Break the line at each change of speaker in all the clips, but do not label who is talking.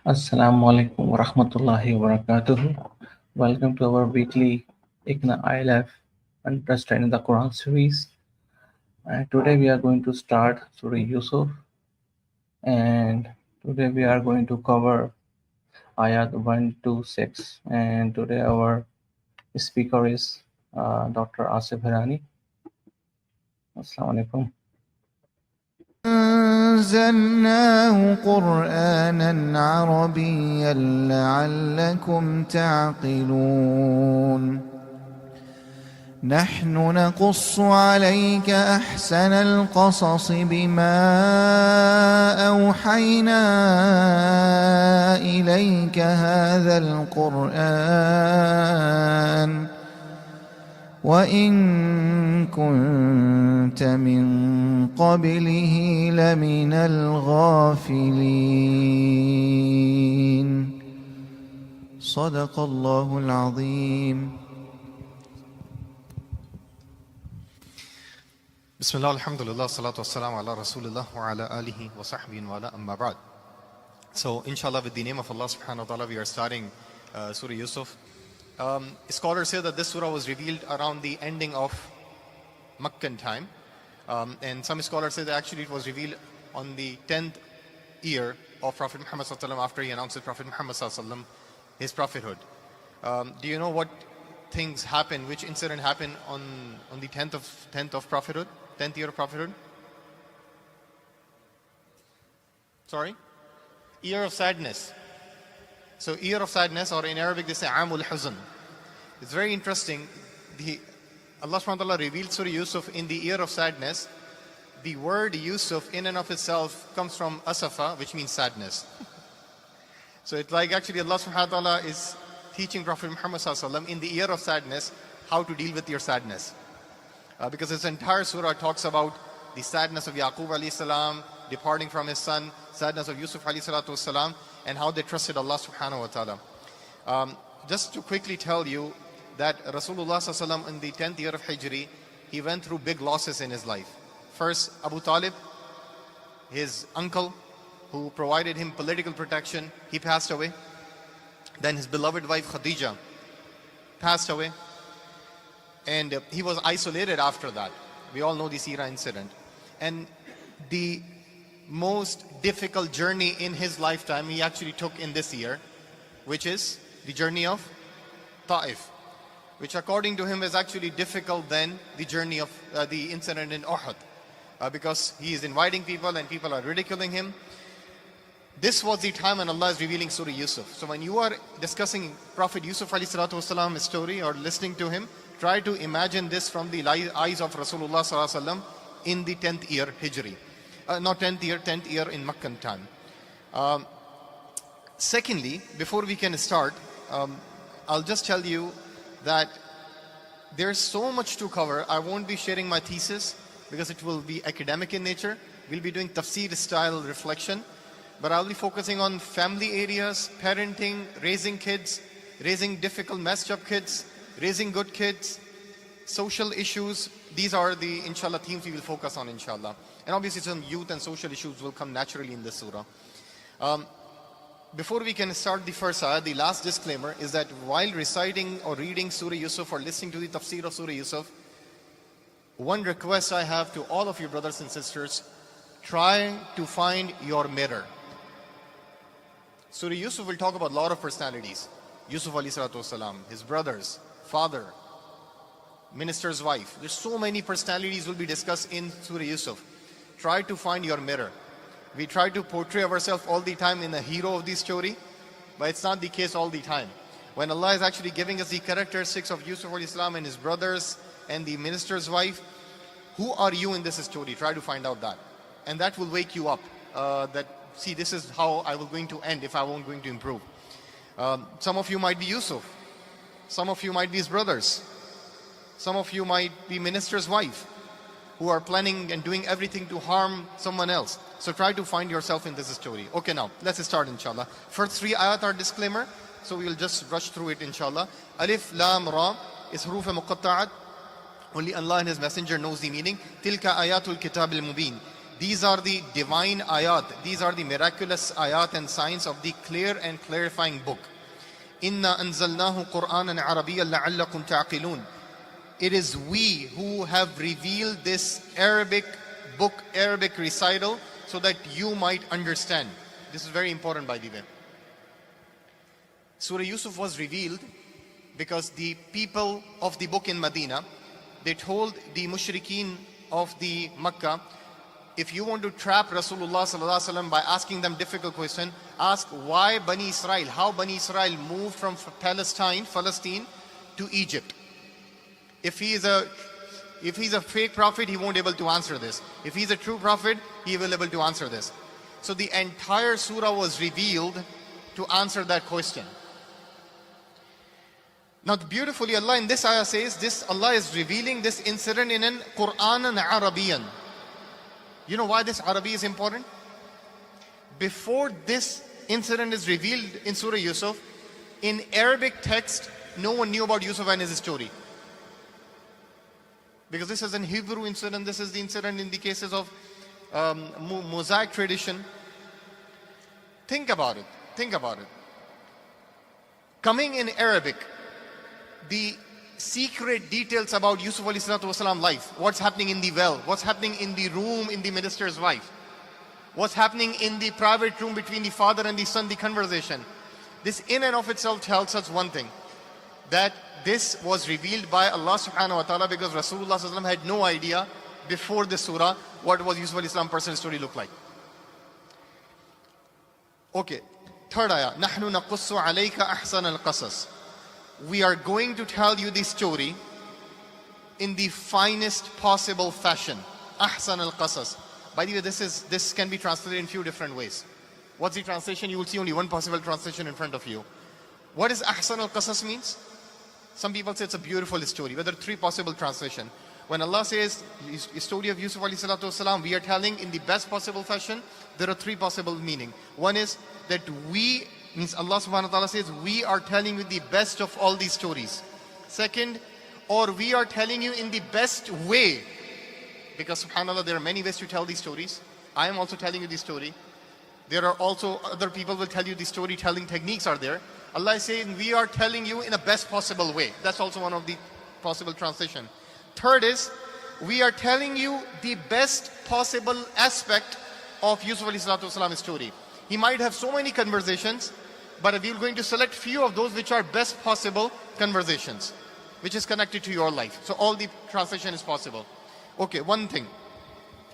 Assalamu alaikum wa rahmatullahi wa barakatuh. Welcome to our weekly IGNA ILF Understanding the Quran series. And today we are going to start Surah Yusuf. And today we are going to cover Ayat 1 to 6. And today our speaker is Dr. Asif Hirani. Assalamu alaikum.
أنزلناه قرآنا عربيا لعلكم تعقلون نحن نقص عليك أحسن القصص بما أوحينا إليك هذا القرآن وإن كنت من قبله لمن الغافلين صدق الله العظيم.
Bismillah, alhamdulillah, salatu wassalamu ala rasulillah wa ala alihi wa sahbihi wa ala amma ba'd. So, inshallah, with the name of Allah subhanahu wa ta'ala, we are starting Surah Yusuf. Scholars say that this surah was revealed around the ending of Meccan time. And some scholars say that actually it was revealed on the 10th year of Prophet Muhammad sallallahu alaihi wasallam, after he announced that Prophet Muhammad sallallahu alaihi wasallam his prophethood. Do you know what things happened, which incident happened on the 10th of prophethood, 10th year of prophethood? Sorry? Year of sadness. So year of sadness, or in Arabic they say Amul Huzn. It's very interesting. Allah subhanahu wa ta'ala revealed Surah Yusuf in the year of sadness. The word Yusuf in and of itself comes from Asafa, which means sadness. So it's like actually Allah subhanahu wa ta'ala is teaching Prophet Muhammad sallallahu alaihi wasallam in the year of sadness how to deal with your sadness. Because this entire surah talks about the sadness of Yaqub alayhi salam departing from his son, sadness of Yusuf alayhi salatu wasalam, and how they trusted Allah subhanahu wa ta'ala. Just to quickly tell you that Rasulullah sallallahu alaihi wasallam in the 10th year of Hijri, he went through big losses in his life. First, Abu Talib, his uncle, who provided him political protection, he passed away. Then his beloved wife Khadija passed away. And he was isolated after that. We all know the Sirah incident. And the most difficult journey in his lifetime he actually took in this year, which is the journey of Ta'if, which according to him is actually difficult than the journey of the incident in Uhud, because he is inviting people and people are ridiculing him. This was the time when Allah is revealing Surah Yusuf. So when you are discussing Prophet Yusuf alayhi salatu wasalam's story or listening to him, try to imagine this from the eyes of Rasulullah sallallahu alaihi wasallam in the 10th year Hijri. Not 10th year in Meccan time. Secondly, before we can start, I'll just tell you that there's so much to cover. I won't be sharing my thesis because it will be academic in nature. We'll be doing tafsir style reflection. But I'll be focusing on family areas, parenting, raising kids, raising difficult messed up kids, raising good kids, social issues. These are the, inshallah, themes we will focus on, inshallah. And obviously some youth and social issues will come naturally in this surah. Before we can start the first ayah, the last disclaimer is that while reciting or reading Surah Yusuf or listening to the tafsir of Surah Yusuf, one request I have to all of you brothers and sisters, try to find your mirror. Surah Yusuf will talk about a lot of personalities. Yusuf alayhi salatu wasalam, his brothers, father, minister's wife. There's so many personalities will be discussed in Surah Yusuf. Try to find your mirror. We try to portray ourselves all the time in the hero of the story, but it's not the case all the time. When Allah is actually giving us the characteristics of Yusuf alayhi salam and his brothers and the minister's wife, who are you in this story? Try to find out that. And that will wake you up. See, this is how I was going to end if I won't going to improve. Some of you might be Yusuf. Some of you might be his brothers. Some of you might be minister's wife who are planning and doing everything to harm someone else. So try to find yourself in this story. Okay, now let's start, inshallah. First 3 ayat are disclaimer, so we will just rush through it, inshallah. Alif, Lam, Ra is huruf muqatta'at. Only Allah and His Messenger knows the meaning. Tilka ayatul kitab al-mubin. These are the divine ayat. These are the miraculous ayat and signs of the clear and clarifying book. Inna anzalnahu Qur'anan Arabiyyan la'allakum ta'qilun. It is we who have revealed this Arabic book, Arabic recital, so that you might understand. This is very important, by the way. Surah Yusuf was revealed because the people of the book in Medina, they told the mushrikeen of the Makkah, if you want to trap Rasulullah sallallahu alaihi wasallam by asking them difficult question, ask why Bani Israel, how Bani Israel moved from Palestine to Egypt. If he is a fake prophet, he won't be able to answer this. If he's a true prophet, he will be able to answer this. So the entire surah was revealed to answer that question. Now beautifully, Allah in this ayah says, Allah is revealing this incident in an Qur'an and Arabian. You know why this Arabi is important? Before this incident is revealed in Surah Yusuf, in Arabic text, no one knew about Yusuf and his story. Because this is an Hebrew incident, this is the incident in the cases of Mosaic tradition. Think about it. Coming in Arabic, the secret details about Yusuf alayhi salatu wasalam life, what's happening in the well, what's happening in the room in the minister's wife, what's happening in the private room between the father and the son, the conversation. This in and of itself tells us one thing, that this was revealed by Allah subhanahu wa ta'ala, because Rasulullah sallallahu alaihi wasallam had no idea before this surah what was Yusuf alayhi salam personal story look like. Okay, third ayah, نَحْنُ نَقُصُّ عَلَيْكَ أَحْسَنَ الْقَصَصِ. We are going to tell you this story in the finest possible fashion. Ahsan al-Qasas. By the way, this can be translated in few different ways. What's the translation? You will see only one possible translation in front of you. What does Ahsan al-Qasas means? Some people say it's a beautiful story, but there are three possible translations. When Allah says the story of Yusuf alayhi salatu wasalam, we are telling in the best possible fashion, there are three possible meaning. One is that means Allah subhanahu wa ta'ala says, we are telling you the best of all these stories. Second, or we are telling you in the best way. Because subhanAllah, there are many ways to tell these stories. I am also telling you this story. There are also other people will tell you the storytelling techniques are there. Allah is saying, we are telling you in a best possible way. That's also one of the possible translation. Third is, we are telling you the best possible aspect of Yusuf alayhi salatu wasalam's story. He might have so many conversations, but we are going to select few of those which are best possible conversations, which is connected to your life. So all the translation is possible. Okay, one thing.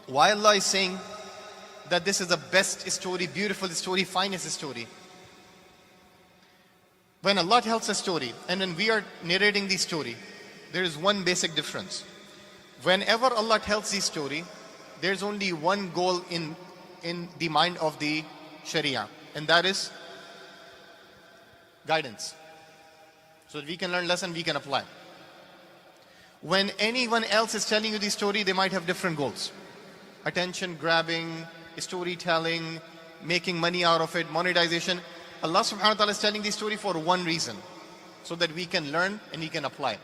Why Allah is saying that this is the best story, beautiful story, finest story? When Allah tells a story and when we are narrating the story, there is one basic difference. Whenever Allah tells the story, there's only one goal in the mind of the Sharia, and that is guidance. So that we can learn lesson, we can apply. When anyone else is telling you the story, they might have different goals. Attention grabbing, storytelling, making money out of it, monetization. Allah subhanahu wa ta'ala is telling the story for one reason, so that we can learn and we can apply.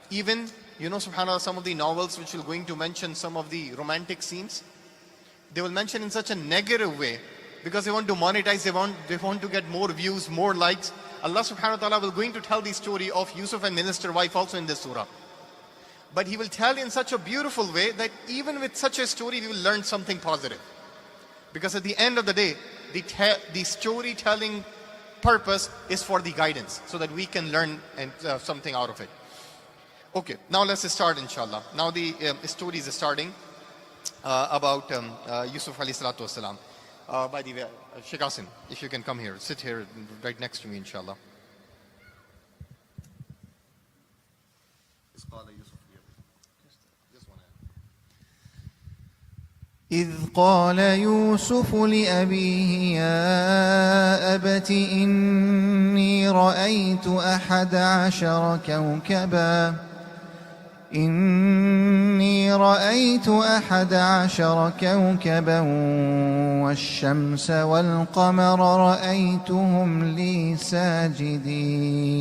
Even, subhanAllah, some of the novels which will going to mention some of the romantic scenes, they will mention in such a negative way, because they want to monetize, they want to get more views, more likes. Allah subhanahu wa ta'ala will going to tell the story of Yusuf and minister wife also in this surah. But he will tell in such a beautiful way that even with such a story, we will learn something positive. Because at the end of the day, the storytelling purpose is for the guidance, so that we can learn something out of it. Okay, now let's start inshallah. Now the story is starting about Yusuf alayhi salatu wasalam. By the way, Sheikh Asim, if you can come here, sit here right next to me inshallah.
إذ قال يوسف لأبيه يا أبت إني رأيت 11 كوكبا والشمس والقمر رأيتهم لي ساجدين.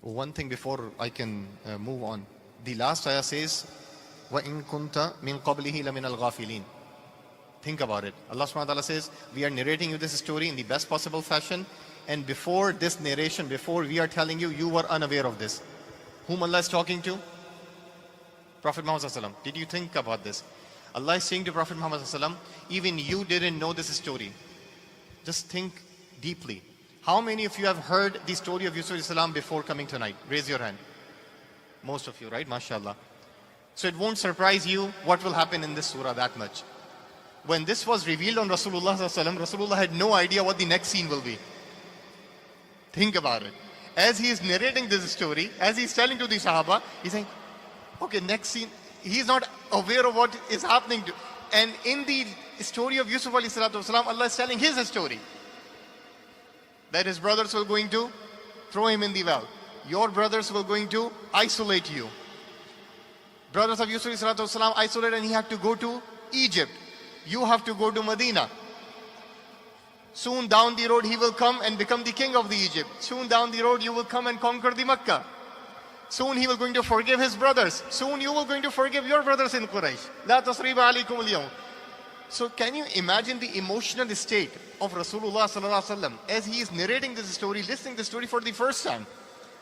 One thing before I can move on. The last ayah says, وَإِن كُنْتَ مِن قَبْلِهِ لَمِنَ الْغَافِلِينَ. Think about it. Allah subhanahu wa ta'ala says, we are narrating you this story in the best possible fashion, and before this narration, before we are telling you, you were unaware of this. Whom Allah is talking to? Prophet Muhammad sallallahu alaihi wasallam. Did you think about this? Allah is saying to Prophet Muhammad sallallahu alaihi wasallam, even you didn't know this story. Just think deeply. How many of you have heard the story of Yusuf salam before coming tonight? Raise your hand. Most of you, right? MashaAllah. So it won't surprise you what will happen in this surah that much. When this was revealed on Rasulullah sallallahu alaihi wasallam, Rasulullah had no idea what the next scene will be. Think about it. As he is narrating this story, as he is telling to the Sahaba, he's saying, okay, next scene. He's not aware of what is happening. And in the story of Yusuf alayhi salatu wasalam, Allah is telling his story. That his brothers were going to throw him in the well. Your brothers were going to isolate you. Brothers of Yusuf alayhi salatu wasalam isolated, and he had to go to Egypt. You have to go to Medina. Soon down the road he will come and become the king of the Egypt. Soon down the road you will come and conquer the Makkah. Soon he will going to forgive his brothers. Soon you will going to forgive your brothers in Quraysh. La tasriba alaykum al-yawm. So can you imagine the emotional state of Rasulullah sallallahu alaihi wasallam as he is narrating this story, listening this story for the first time?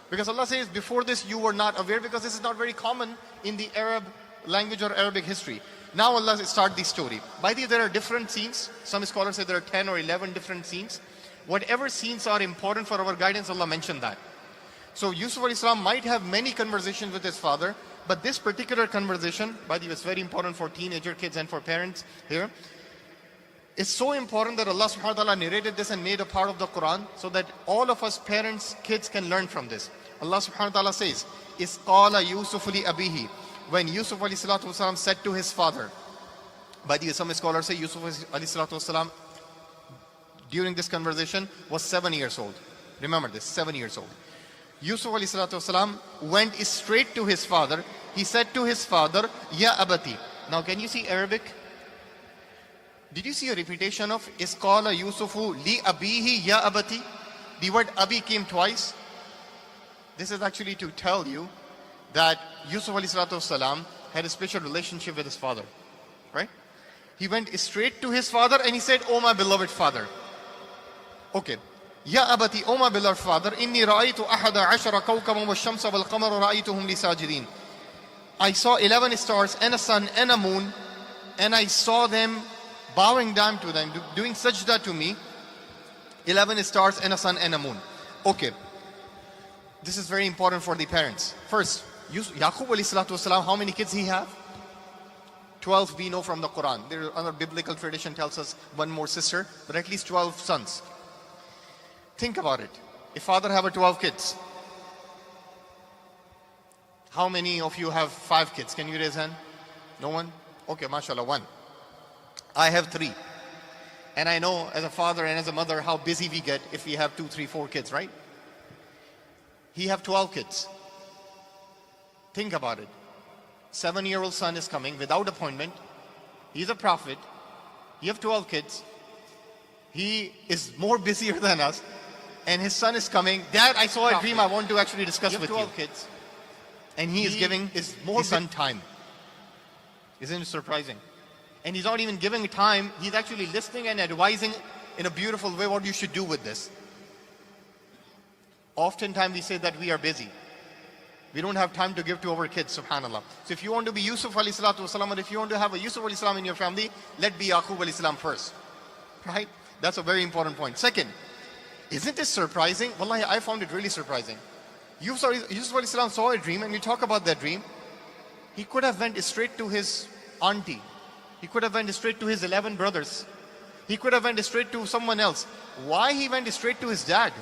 Because Allah says, before this you were not aware, because this is not very common in the Arab language or Arabic history. Now Allah starts the story. By the way, there are different scenes. Some scholars say there are 10 or 11 different scenes. Whatever scenes are important for our guidance, Allah mentioned that. So Yusuf alayhi salam might have many conversations with his father, but this particular conversation, by the way, is very important for teenager kids and for parents here. It's so important that Allah subhanahu wa ta'ala narrated this and made a part of the Quran so that all of us parents, kids can learn from this. Allah subhanahu wa ta'ala says, إِذْ قَالَ يُوسُفُ لِأَبِيهِ. When Yusuf alayhi salatu wasalam said to his father, by the way, some scholars say Yusuf alayhi salatu wasalam during this conversation was 7 years old. Remember this, 7 years old. Yusuf alayhi salatu wasalam went straight to his father. He said to his father, Ya abati. Now can you see Arabic? Did you see a repetition of Isqala Yusufu li abihi ya abati? The word abi came twice. This is actually to tell you that Yusuf alayhi salatu wasalam had a special relationship with his father. Right? He went straight to his father and he said, Oh my beloved father. Okay. Ya abati, O my beloved father, inni ra'aytu ahada ashara kawkaban wa shamsa wal qamara ra'aytuhum li sajidin. I saw 11 stars and a sun and a moon, and I saw them bowing down to them, doing sajda to me. 11 stars and a sun and a moon. Okay. This is very important for the parents. First, Yaqub alayhi salatu wasalam, how many kids he have? 12 we know from the Quran. There other biblical tradition tells us one more sister, but at least 12 sons. Think about it. If father have a 12 kids, how many of you have 5 kids? Can you raise hand? No one? Okay, mashallah, 1. I have 3. And I know as a father and as a mother how busy we get if we have 2, 3, 4 kids, right? He have 12 kids. Think about it. 7-year-old son is coming without appointment. He's a prophet. You have 12 kids. He is more busier than us. And his son is coming. Dad, I saw a dream I want to actually discuss with you. 12 kids. And he is giving his son time. Isn't it surprising? And he's not even giving time. He's actually listening and advising in a beautiful way what you should do with this. Oftentimes we say that we are busy. We don't have time to give to our kids, subhanAllah. So if you want to be Yusuf alayhi salatu wasalam, or if you want to have a Yusuf alayhi salam in your family, let be Yaqub alayhi salam first. Right? That's a very important point. Second, isn't it surprising? Wallahi, I found it really surprising. Yusuf alayhi salam saw a dream, and you talk about that dream. He could have went straight to his auntie. He could have went straight to his 11 brothers. He could have went straight to someone else. Why he went straight to his dad?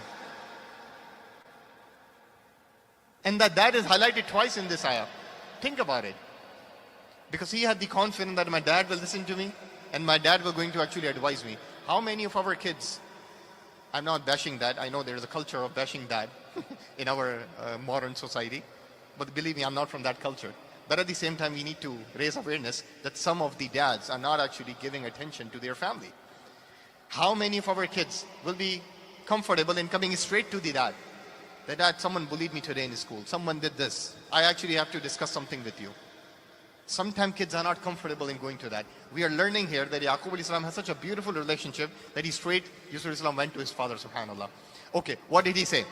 And that dad is highlighted twice in this ayah. Think about it. Because he had the confidence that my dad will listen to me and my dad will going to actually advise me. How many of our kids, I'm not bashing dad, I know there's a culture of bashing dad in our modern society, but believe me, I'm not from that culture. But at the same time, we need to raise awareness that some of the dads are not actually giving attention to their family. How many of our kids will be comfortable in coming straight to the dad? That dad, someone bullied me today in school. Someone did this. I actually have to discuss something with you. Sometimes kids are not comfortable in going to that. We are learning here that Yaqub alayhi salam has such a beautiful relationship that he straight, Yusuf alayhi salam went to his father, subhanAllah. Okay, what did he say?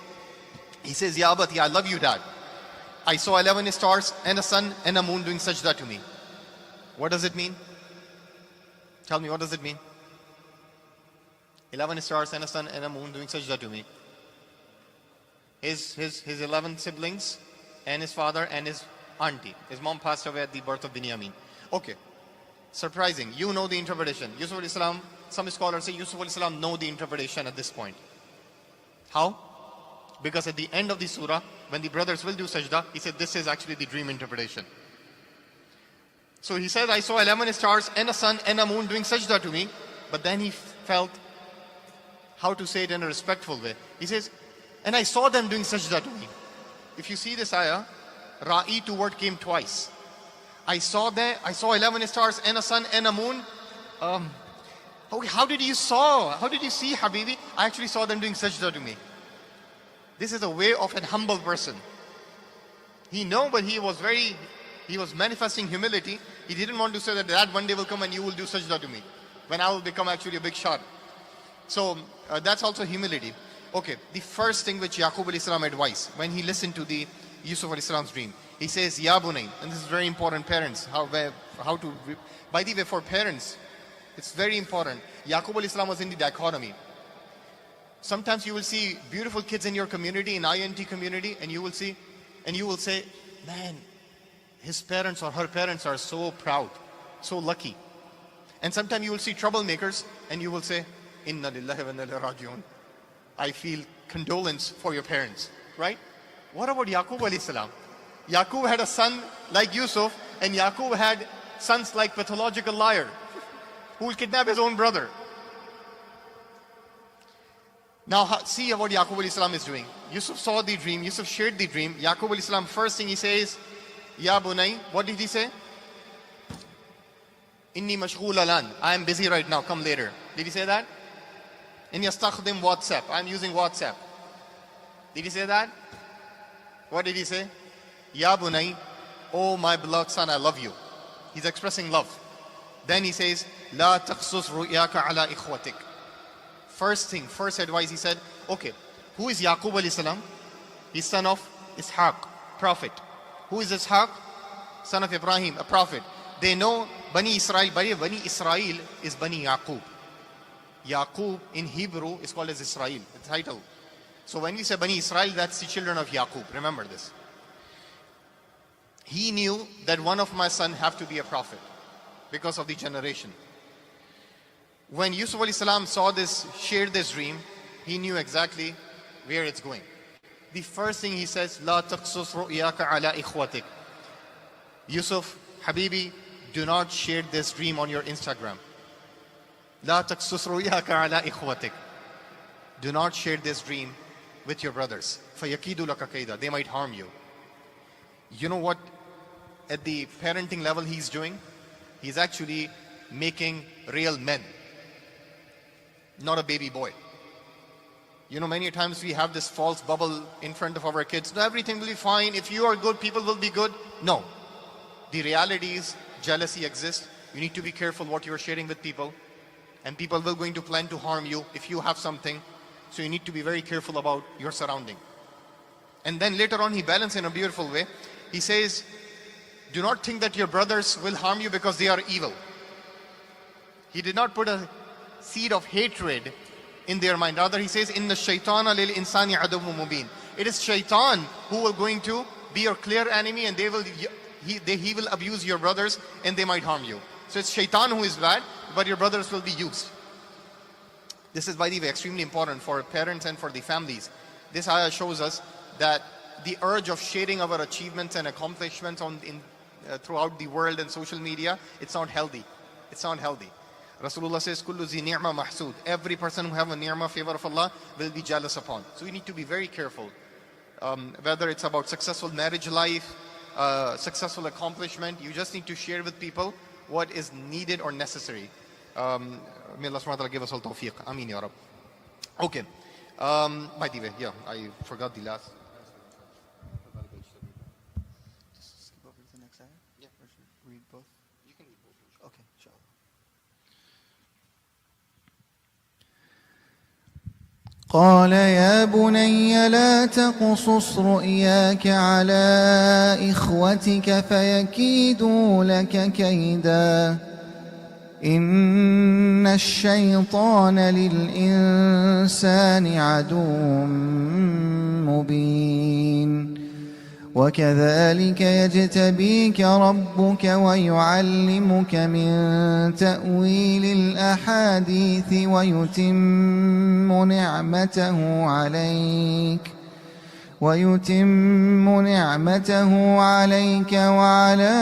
He says, Ya Abati, I love you, Dad. I saw 11 stars and a sun and a moon doing sajda to me. What does it mean? Tell me, what does it mean? 11 stars and a sun and a moon doing sajda to me. His 11 siblings and his father and his auntie. His mom passed away at the birth of Binyamin. Okay. Surprising. You know the interpretation. Yusuf alayhi salam, some scholars say Yusuf alayhi salam know the interpretation at this point. How? Because at the end of the surah, when the brothers will do sajda, he said this is actually the dream interpretation. So he said, I saw 11 stars and a sun and a moon doing sajda to me. But then he felt how to say it in a respectful way. He says, and I saw them doing sajda to me. If you see this ayah, Ra'itu word came twice. I saw 11 stars and a sun and a moon. How did you see, Habibi? I actually saw them doing sajda to me. This is a way of a humble person. He know, but he was manifesting humility. He didn't want to say that Dad one day will come and you will do sajda to me, when I will become actually a big shot. So that's also humility. Okay, the first thing which Yaqub alayhi salam advised when he listened to the Yusuf alayhi salam's dream, he says, Ya Bunay, and this is very important, parents, by the way, for parents, it's very important. Yaqub alayhi salam was in the dichotomy. Sometimes you will see beautiful kids in your community, in INT community, and you will say, man, his parents or her parents are so proud, so lucky. And sometimes you will see troublemakers, and you will say, Inna lillahi wa inna ilayhi raji'un. I feel condolence for your parents, right? What about Yaqub alayhi salam? Yaqub had a son like Yusuf, and Yaqub had sons like pathological liar, who will kidnap his own brother. Now see what Yaqub alayhi salam is doing. Yusuf saw the dream, Yusuf shared the dream. Yaqub alayhi salam, first thing he says, Ya Bunay, what did he say? Inni mashghul alan. I am busy right now, come later. Did he say that? Inni astakhdim WhatsApp. I am using WhatsApp. Did he say that? What did he say? Ya Bunay, oh my beloved son, I love you. He's expressing love. Then he says, La taqsus ru'yaka ala ikhwatik. First advice, he said, okay, who is Yaqub alayhi salam? He's son of Ishaq, prophet. Who is Ishaq? Son of Ibrahim, a prophet. They know Bani Israel. Bani Israel is Bani Yaqub. Yaqub in Hebrew is called as Israel, the title. So when we say Bani Israel, that's the children of Yaqub. Remember this. He knew that one of my sons have to be a prophet because of the generation. When Yusuf alayhi salam shared this dream, he knew exactly where it's going. The first thing he says, La taqsus ru'yaka ala ikhwatik. Yusuf, Habibi, do not share this dream on your Instagram. La taqsus ru'yaka ala ikhwatik. Do not share this dream with your brothers. فَيَكِيدُ لَكَ كَيْدًا. They might harm you. You know what? At the parenting level he's doing? He's actually making real men, not a baby boy. You know, many times we have this false bubble in front of our kids. No, everything will be fine. If you are good, people will be good. No. The reality is jealousy exists. You need to be careful what you are sharing with people. And people will going to plan to harm you if you have something. So you need to be very careful about your surrounding. And then later on he balances in a beautiful way. He says, do not think that your brothers will harm you because they are evil. He did not put a seed of hatred in their mind. Rather, he says, Inna shaitana lil insani aduwwun mubin. It is shaitan who will going to be your clear enemy, and he will abuse your brothers and they might harm you. So it's shaitan who is bad, but your brothers will be used. This is, by the way, extremely important for parents and for the families. This ayah shows us that the urge of sharing our achievements and accomplishments throughout the world and social media, it's not healthy. It's not healthy. Rasulullah says, Kullu zi ni'ma mahsud. Every person who have a ni'ma, favor of Allah, will be jealous upon. So we need to be very careful. Whether it's about successful marriage life, successful accomplishment, you just need to share with people what is needed or necessary. May Allah subhanahu wa ta'ala give us all tawfiq. Ameen ya Rab. Okay. By the way, yeah, I forgot the last. Just skip over to the next ayah. Yeah, read both.
قال يا بني لا تقصص رؤياك على إخوتك فيكيدوا لك كيدا إن الشيطان للإنسان عدو مبين وكذلك يجتبيك ربك ويعلمك من تأويل الأحاديث ويتم نعمته عليك وعلى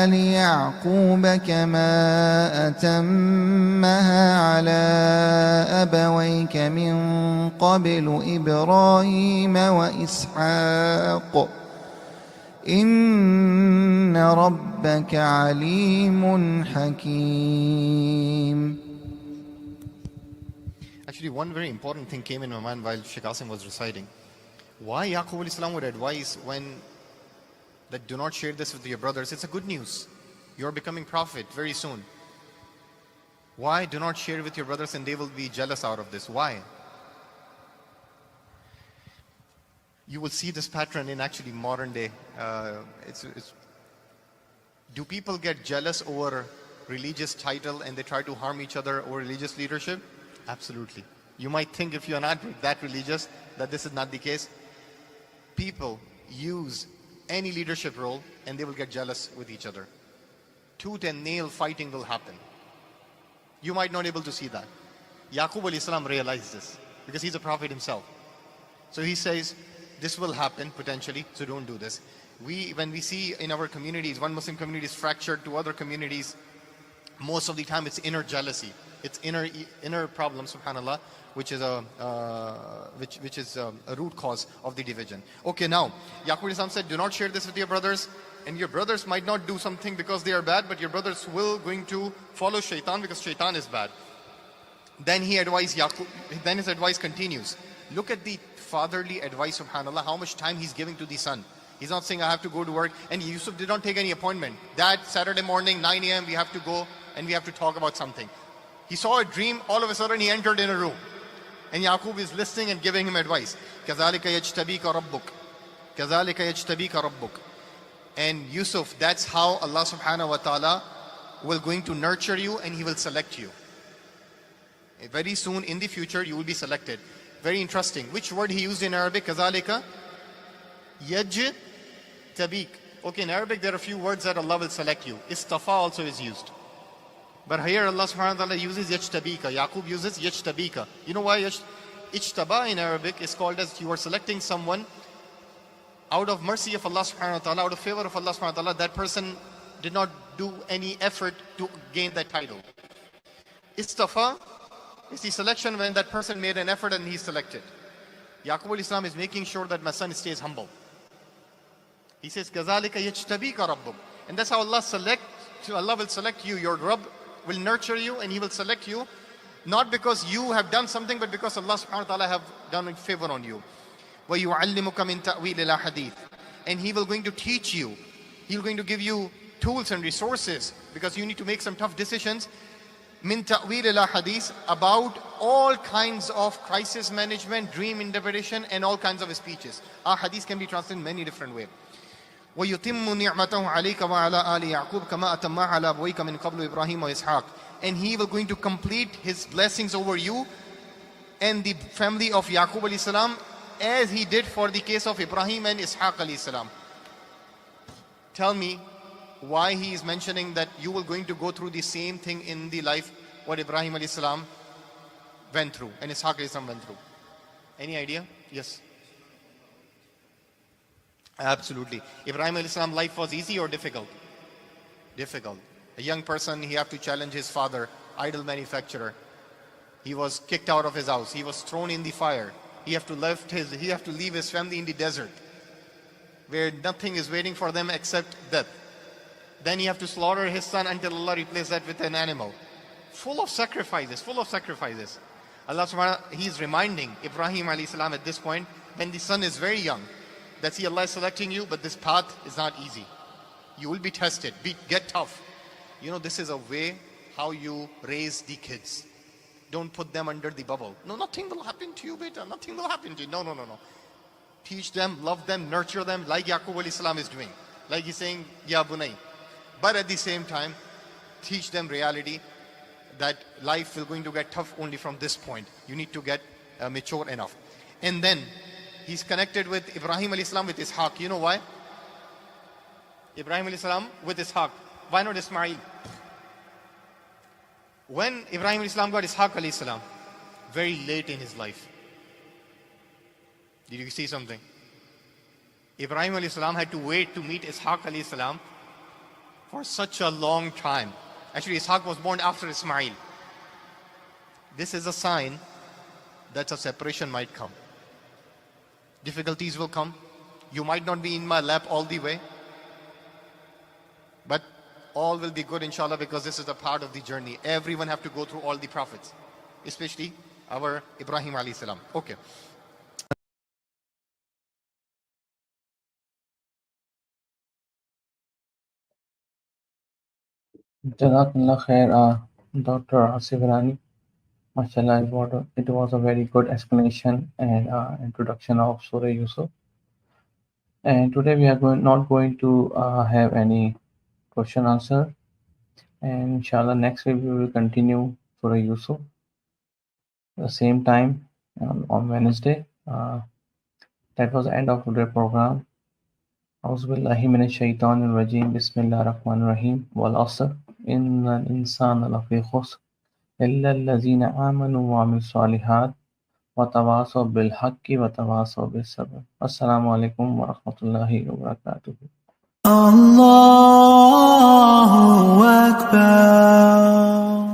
آل يعقوب كما أتمها على أبويك من قبل إبراهيم وإسحاق إن ربك عليم حكيم.
Actually, one very important thing came in my mind while Sheikh Asim was reciting. Why Yaqub al-Islam would advise when that do not share this with your brothers? It's a good news. You're becoming prophet very soon. Why do not share with your brothers and they will be jealous out of this? Why? You will see this pattern in actually modern day. Do people get jealous over religious title and they try to harm each other over religious leadership? Absolutely. You might think if you're not that religious that this is not the case. People use any leadership role and they will get jealous with each other. Tooth and nail fighting will happen. You might not be able to see that. Yaqub al-Islam realized this because he's a prophet himself. So he says, this will happen potentially, so don't do this. When we see in our communities, one Muslim community is fractured to other communities, most of the time it's inner jealousy. It's inner problem, subhanallah, which is a root cause of the division. Okay, now, Yaqub Islam said, do not share this with your brothers. And your brothers might not do something because they are bad, but your brothers will going to follow shaitan because shaitan is bad. Then he advised Yaqub, then his advice continues. Look at the fatherly advice, subhanallah, how much time he's giving to the son. He's not saying I have to go to work. And Yusuf did not take any appointment. Dad, Saturday morning, 9 a.m., we have to go and we have to talk about something. He saw a dream, all of a sudden he entered in a room. And Yaqub is listening and giving him advice. كَذَلِكَ يَجْتَبِيكَ رَبُّكَ كَذَلِكَ يَجْتَبِيكَ رَبُّكَ. And Yusuf, that's how Allah subhanahu wa ta'ala will going to nurture you and He will select you. Very soon in the future you will be selected. Very interesting. Which word he used in Arabic? كَذَلِكَ يَجْتَبِيكَ. Okay, in Arabic there are a few words that Allah will select you. Istafa also is used. But here Allah subhanahu wa ta'ala uses yajtabika. Yaqub uses yajtabika. You know why ijtaba in Arabic is called as you are selecting someone out of mercy of Allah subhanahu wa ta'ala, out of favor of Allah subhanahu wa ta'ala. That person did not do any effort to gain that title. Istafa is the selection when that person made an effort and he's selected. Yaqub al-Islam is making sure that my son stays humble. He says, كَذَلِكَ يَجْتَبِيكَ رَبُّكَ. And that's how Allah will select you. Your Rabb will nurture you and He will select you. Not because you have done something, but because Allah subhanahu wa ta'ala have done a favor on you. وَيُعَلِّمُكَ مِن تَأْوِيلِ الْأَحَادِيثِ. And He will going to teach you. He will going to give you tools and resources because you need to make some tough decisions. Min ta'wil al-hadith, about all kinds of crisis management, dream interpretation, and all kinds of speeches. Hadith can be translated in many different ways. وَيُتِمُّ نِعْمَتَهُ عَلَيْكَ وَعَلَىٰ آلِ يَعْقُوبَ كَمَا أَتَمَّهَا عَلَىٰ أَبَوَيْكَ مِنْ قَبْلُ إِبْرَاهِيمَ وَإِسْحَاقَ. And He will going to complete His blessings over you and the family of Yaqub alayhi salam as He did for the case of Ibrahim and Ishaq alayhi salam. Tell me why He is mentioning that you will going to go through the same thing in the life what Ibrahim alayhi salam went through and Ishaq alayhi salam went through. Any idea? Yes. Absolutely. Ibrahim alayhi salam life was easy or difficult? Difficult. A young person, he have to challenge his father, idol manufacturer. He was kicked out of his house. He was thrown in the fire. He have to leave his family in the desert where nothing is waiting for them except death. Then he have to slaughter his son until Allah replaces that with an animal. Full of sacrifices, full of sacrifices. Allah subhanahu wa ta'ala, He is reminding Ibrahim alayhi salam at this point when the son is very young that see Allah is selecting you, but this path is not easy. You will be tested, get tough. You know, this is a way how you raise the kids. Don't put them under the bubble. No, nothing will happen to you, beta. Nothing will happen to you. No. Teach them, love them, nurture them like Yaqub alayhi salam is doing. Like he's saying, Ya Bunay. But at the same time, teach them reality that life is going to get tough only from this point. You need to get mature enough. And then he's connected with Ibrahim alayhi salam with Ishaq. You know why? Ibrahim alayhi salam with Ishaq. Why not Ismail? When Ibrahim alayhi salam got Ishaq alayhi salam, very late in his life. Did you see something? Ibrahim alayhi salam had to wait to meet Ishaq alayhi salam for such a long time. Actually, Ishaq was born after Ismail. This is a sign that a separation might come. Difficulties will come. You might not be in my lap all the way. But all will be good, inshallah, because this is a part of the journey. Everyone have to go through all the prophets, especially our Ibrahim alayhi salam. Okay.
Jazakallah khair, Dr. Asif Hirani. MashaAllah, it was a very good explanation and introduction of Surah Yusuf. And today we are not going to have any question answer. And inshallah, next week we will continue Surah Yusuf at the same time on Wednesday. That was the end of today's program. أعوذ بالله من الشيطان الرجيم بسم الله الرحمن الرحيم والعصر إن الإنسان لفي خسر إلا الذين آمنوا وعملوا الصالحات وتواصوا بالحق وتواصوا بالصبر. السلام عليكم ورحمة الله وبركاته.
الله أكبر.